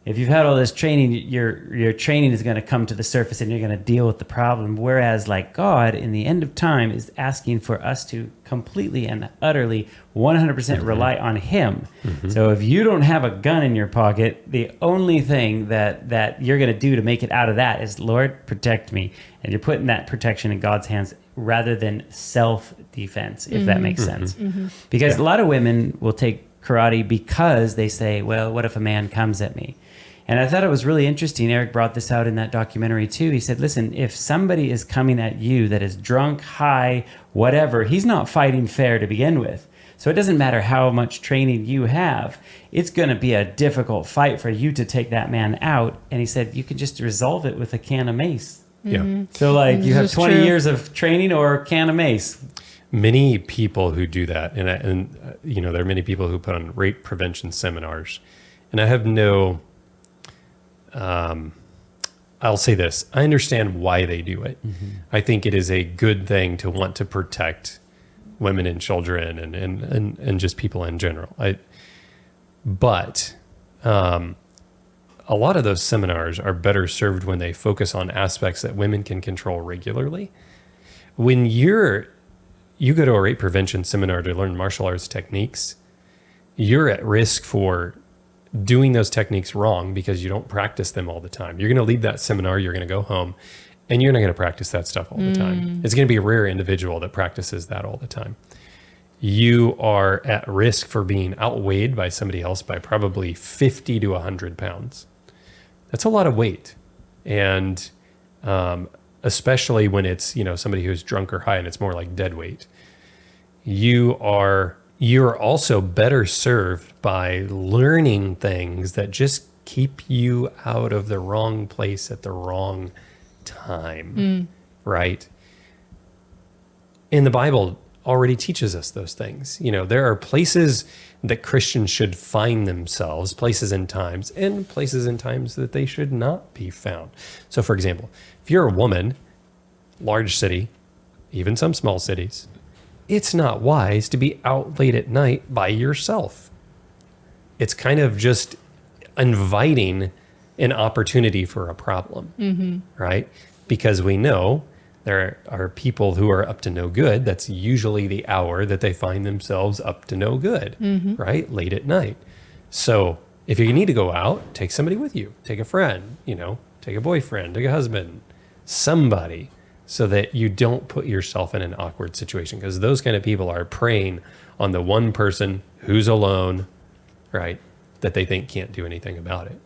If you've had all this training, your training is going to come to the surface and you're going to deal with the problem. Whereas like God in the end of time is asking for us to completely and utterly 100% rely on him. So if you don't have a gun in your pocket, the only thing that you're going to do to make it out of that is, Lord, protect me. And you're putting that protection in God's hands rather than self-defense, if that makes sense. Because a lot of women will take karate because they say, well, what if a man comes at me? And I thought it was really interesting. Eric brought this out in that documentary too. He said, listen, if somebody is coming at you that is drunk, high, whatever, he's not fighting fair to begin with. So it doesn't matter how much training you have. It's going to be a difficult fight for you to take that man out. And he said, you could just resolve it with a can of mace. Yeah. So like you have 20 years of training or a can of mace. Many people who do that, and there are many people who put on rape prevention seminars, and I have no, I'll say this, I understand why they do it. I think it is a good thing to want to protect women and children and just people in general. But a lot of those seminars are better served when they focus on aspects that women can control regularly. when you go to a rape prevention seminar to learn martial arts techniques, you're at risk for doing those techniques wrong because you don't practice them all the time. You're going to leave that seminar, you're going to go home, and you're not going to practice that stuff all the time. It's going to be a rare individual that practices that all the time. You are at risk for being outweighed by somebody else by probably 50 to 100 pounds. That's a lot of weight. And especially when it's, somebody who's drunk or high and it's more like dead weight. You're also better served by learning things that just keep you out of the wrong place at the wrong time, right? And the Bible already teaches us those things. There are places that Christians should find themselves, places and times that they should not be found. So for example, if you're a woman, large city, even some small cities, it's not wise to be out late at night by yourself. It's kind of just inviting an opportunity for a problem, right? Because we know there are people who are up to no good. That's usually the hour that they find themselves up to no good, right? Late at night. So if you need to go out, take somebody with you. Take a friend, take a boyfriend, take a husband, somebody, so that you don't put yourself in an awkward situation, because those kind of people are preying on the one person who's alone, right? That they think can't do anything about it.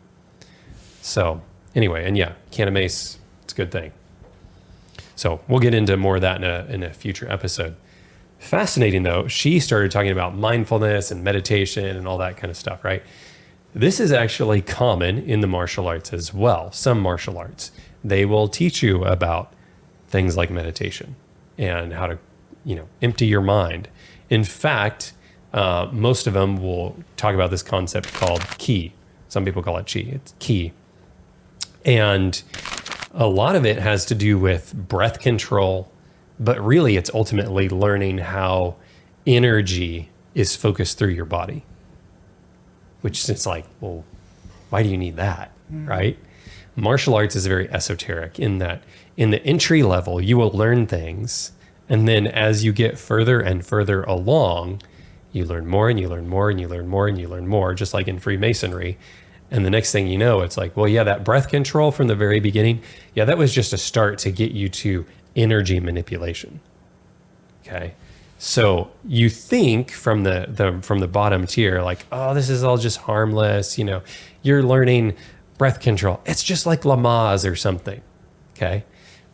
So anyway, and can of mace, it's a good thing. So we'll get into more of that in a future episode. Fascinating though, she started talking about mindfulness and meditation and all that kind of stuff, right? This is actually common in the martial arts as well. Some martial arts, they will teach you about things like meditation and how to, empty your mind. In fact, most of them will talk about this concept called ki. Some people call it chi. It's ki. And a lot of it has to do with breath control, but really it's ultimately learning how energy is focused through your body, which is like, well, why do you need that, right? Martial arts is very esoteric in that in the entry level, you will learn things. And then as you get further and further along, you learn more and you learn more and you learn more and you learn more, just like in Freemasonry. And the next thing you know, it's like, well, yeah, that breath control from the very beginning, that was just a start to get you to energy manipulation. Okay. So you think from the bottom tier, like, oh, this is all just harmless. You're learning breath control. It's just like Lamaze or something. Okay.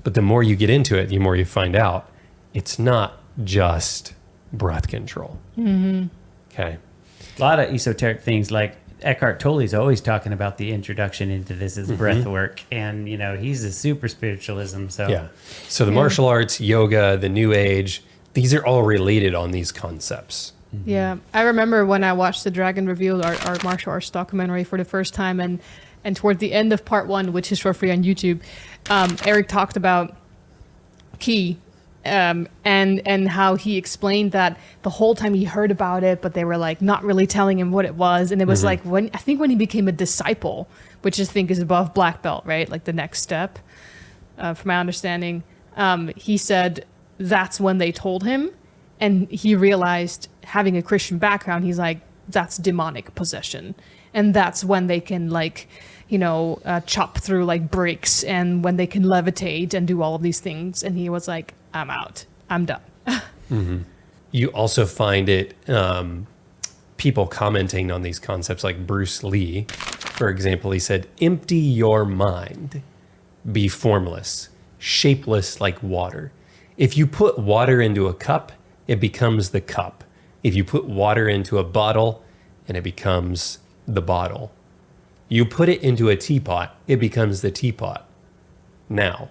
But the more you get into it, the more you find out it's not just breath control. Okay. A lot of esoteric things, like Eckhart Tolle's always talking about the introduction into this as breath work. And, he's a super spiritualism. So So the martial arts, yoga, the new age, these are all related on these concepts. Yeah. I remember when I watched The Dragon Revealed, our martial arts documentary, for the first time, and toward the end of part 1, which is for free on YouTube, Eric talked about ki, and how he explained that the whole time he heard about it, but they were like not really telling him what it was. And it was like when he became a disciple, which I think is above black belt, right? Like the next step, from my understanding, he said that's when they told him, and he realized, having a Christian background, he's like, that's demonic possession. And that's when they can chop through like bricks, and when they can levitate and do all of these things. And he was like, I'm out. I'm done. You also find it, people commenting on these concepts, like Bruce Lee, for example, he said, empty your mind, be formless, shapeless like water. If you put water into a cup, it becomes the cup. If you put water into a bottle, and it becomes the bottle. You put it into a teapot, it becomes the teapot. Now,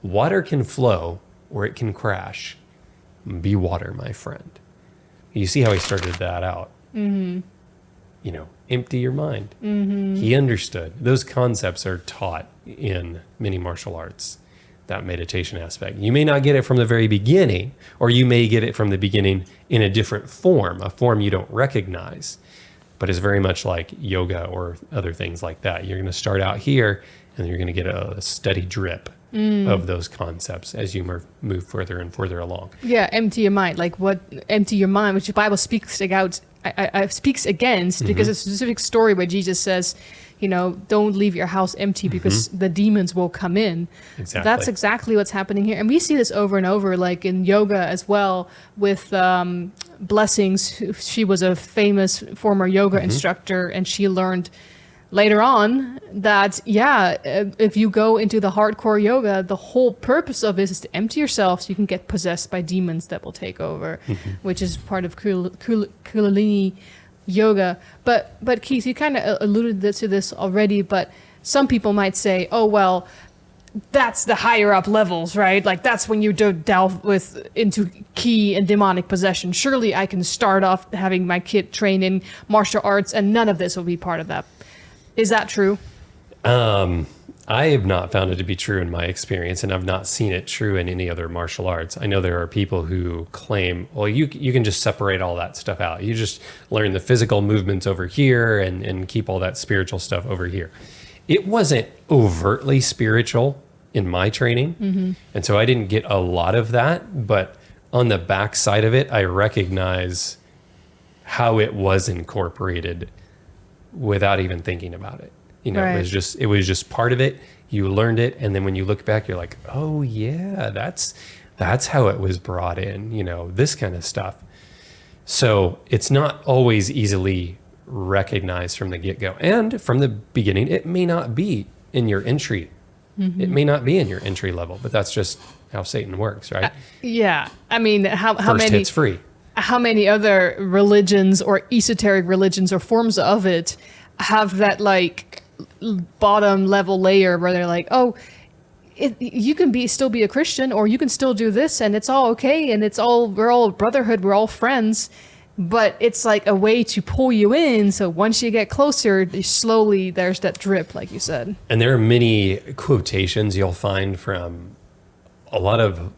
water can flow or it can crash. Be water, my friend. You see how he started that out. Empty your mind. He understood. Those concepts are taught in many martial arts, that meditation aspect. You may not get it from the very beginning, or you may get it from the beginning in a different form, a form you don't recognize. But it's very much like yoga or other things like that. You're going to start out here, and you're going to get a steady drip of those concepts as you move further and further along. Yeah, empty your mind. Like what? Empty your mind, which the Bible speaks against because it's a specific story where Jesus says, don't leave your house empty because the demons will come in. Exactly. That's exactly what's happening here. And we see this over and over, like in yoga as well, with Blessings. She was a famous former yoga instructor, and she learned later on that, if you go into the hardcore yoga, the whole purpose of it is to empty yourself so you can get possessed by demons that will take over, which is part of Kundalini yoga. But Keith, you kind of alluded to this already, but some people might say, oh, well, that's the higher up levels, right? Like that's when you delve into key and demonic possession. Surely I can start off having my kid train in martial arts and none of this will be part of that. Is that true? I have not found it to be true in my experience, and I've not seen it true in any other martial arts. I know there are people who claim, well, you can just separate all that stuff out. You just learn the physical movements over here and keep all that spiritual stuff over here. It wasn't overtly spiritual in my training, and so I didn't get a lot of that, but on the back side of it, I recognize how it was incorporated without even thinking about it. Right. It was just part of it. You learned it, and then when you look back, you're like, oh yeah, that's how it was brought in, this kind of stuff. So it's not always easily recognized from the get-go. And from the beginning, it may not be in your entry. It may not be in your entry level, but that's just how Satan works, right? Yeah. I mean, how First many hit's free. How many other religions or esoteric religions or forms of it have that like bottom level layer where they're like, oh, you can still be a Christian, or you can still do this, and it's all okay, and we're all brotherhood, we're all friends, but it's like a way to pull you in. So once you get closer, slowly there's that drip, like you said. And there are many quotations you'll find from a lot of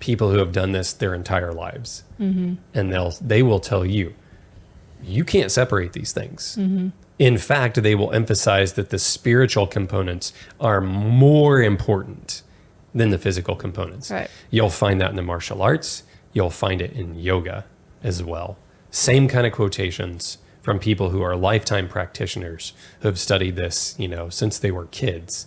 people who have done this their entire lives, and they will tell you can't separate these things. In fact, they will emphasize that the spiritual components are more important than the physical components. Right. You'll find that in the martial arts. You'll find it in yoga as well. Same kind of quotations from people who are lifetime practitioners who have studied this, since they were kids.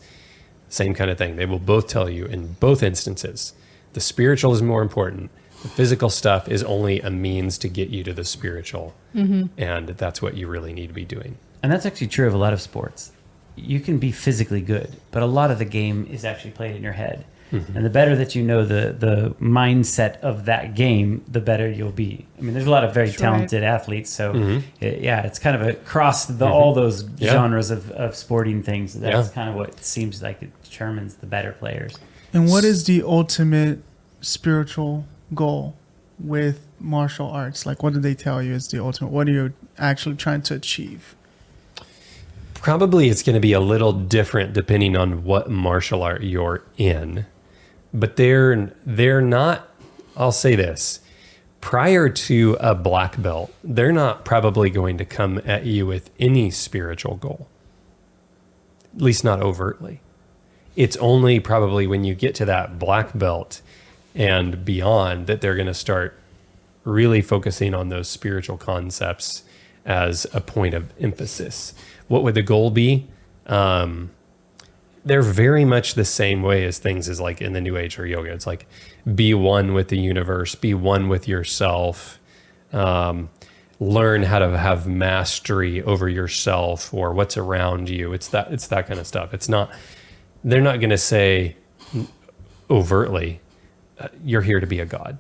Same kind of thing. They will both tell you in both instances, the spiritual is more important. The physical stuff is only a means to get you to the spiritual. And that's what you really need to be doing. And that's actually true of a lot of sports. You can be physically good, but a lot of the game is actually played in your head. And the better that you know the mindset of that game, the better you'll be. I mean, there's a lot of very talented athletes. So, it's kind of across all those genres of sporting things. That's kind of what seems like it determines the better players. And what is the ultimate spiritual goal with martial arts? Like, what do they tell you is the ultimate? What are you actually trying to achieve? Probably it's going to be a little different depending on what martial art you're in. But they're not, I'll say this, prior to a black belt, they're not probably going to come at you with any spiritual goal. At least not overtly. It's only probably when you get to that black belt and beyond that they're going to start really focusing on those spiritual concepts as a point of emphasis. What would the goal be? They're very much the same way as things as like in the New Age or yoga. It's like be one with the universe, be one with yourself, learn how to have mastery over yourself or what's around you. It's that kind of stuff. They're not going to say overtly, you're here to be a god.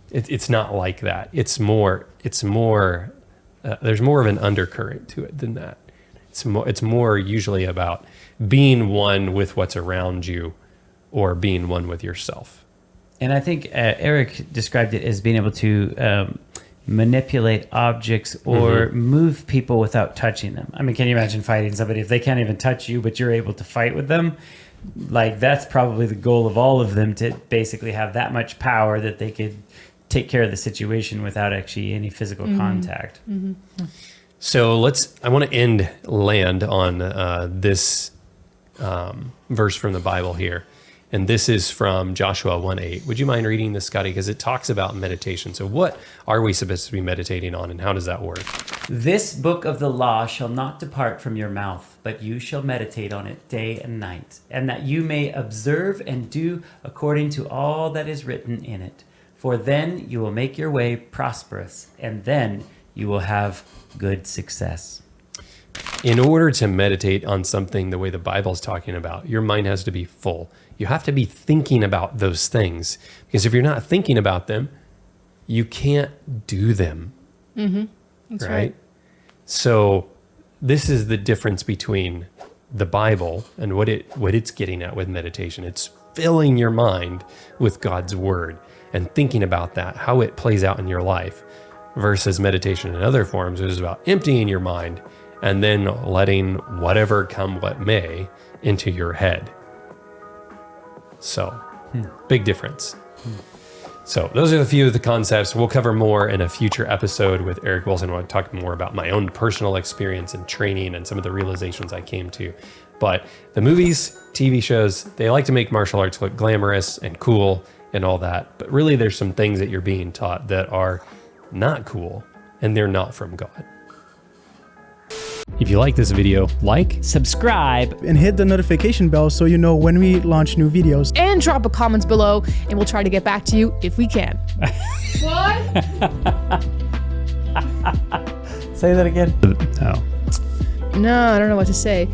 It's not like that. It's more. There's more of an undercurrent to it than that. It's more usually about being one with what's around you or being one with yourself. And I think Eric described it as being able to manipulate objects or move people without touching them. I mean, can you imagine fighting somebody if they can't even touch you, but you're able to fight with them? Like, that's probably the goal of all of them, to basically have that much power that they could take care of the situation without actually any physical contact. So I want to land on this verse from the Bible here. And this is from Joshua 1:8. Would you mind reading this, Scotty? Because it talks about meditation. So what are we supposed to be meditating on, and how does that work? This book of the law shall not depart from your mouth, but you shall meditate on it day and night, and that you may observe and do according to all that is written in it. For then you will make your way prosperous, and then you will have good success. In order to meditate on something the way the Bible's talking about, your mind has to be full. You have to be thinking about those things, because if you're not thinking about them, you can't do them. Mm-hmm. That's right. So this is the difference between the Bible and what it's getting at with meditation. It's filling your mind with God's word and thinking about that, how it plays out in your life, versus meditation in other forms, which is about emptying your mind and then letting whatever come what may into your head. So, big difference. So those are a few of the concepts. We'll cover more in a future episode with Eric Wilson. We'll talk more about my own personal experience and training and some of the realizations I came to. But the movies, TV shows, they like to make martial arts look glamorous and cool and all that. But really, there's some things that you're being taught that are not cool, and they're not from God. If you like this video, like, subscribe, and hit the notification bell so you know when we launch new videos. And drop a comment below, and we'll try to get back to you if we can. What? Say that again. No. No, I don't know what to say.